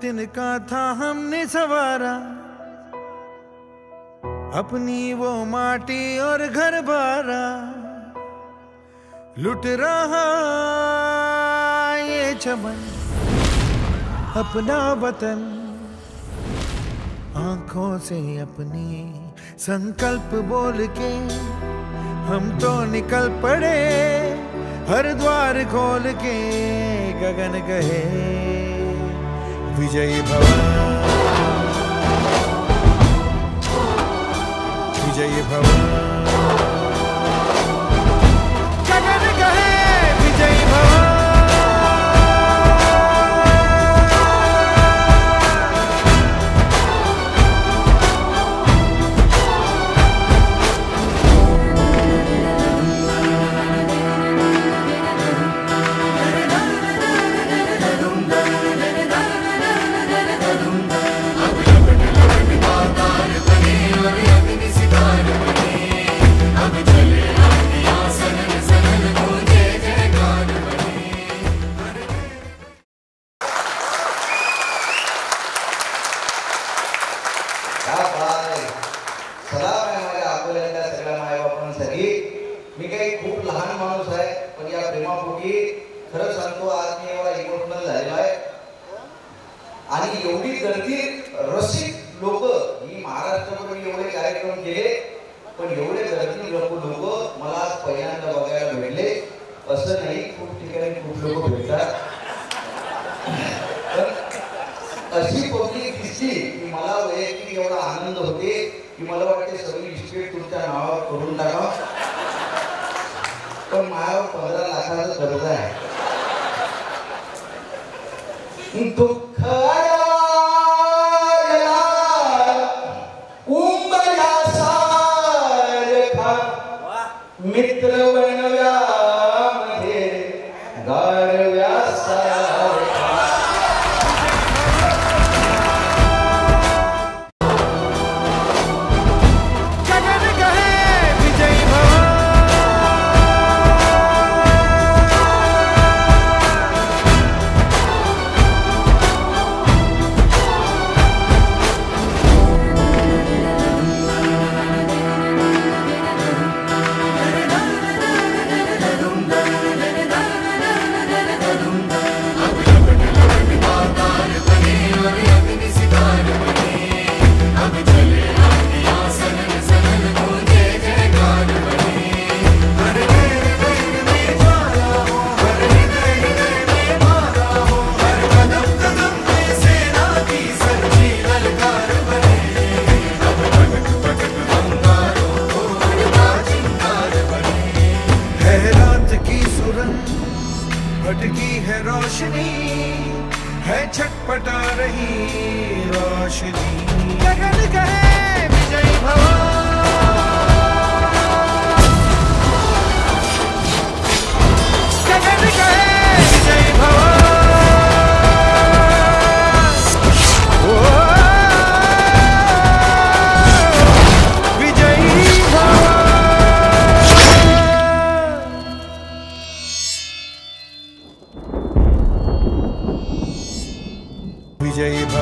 तिनका था हमने सवारा, अपनी वो माटी और घर बारा। लुट रहा ये चमन अपना वतन, आंखों से अपनी संकल्प बोल के हम तो निकल पड़े, हर द्वार खोल के गगन कहे विजयी भव, विजयी भव, गगन कहे विजयी भव। मी काही खूप लहान माणूस आहे, पण या प्रेमापोटी खरं सांगतो आज मी एवढा इमोशनल झालेला आहे। आणि एवढी गर्दी रसिक लोक ही महाराष्ट्रामध्ये एवढे कार्यक्रम केले, पण एवढे गर्दी लोक मला पहिल्यांदा बघायला भेटले असं नाही, खूप ठिकाणी खूप लोक भेटतात। अशी पब्लिक दिसली की मला वैयक्तिक एवढा आनंद होते की मला वाटते सगळी इस्टेट तुमच्या नावावर करून टाका, पण माझ्यावर 15 लाखाचं कर्ज आहे। दुःख मित्र बनव्या मध्ये गारव्या सारखा, गगन कहे विजयी भव, भटकी है रोशनी है छटपटा रही रोशनी, गगन कहे विजयी भव, गगन कहे विजयी भव। विजयी भव।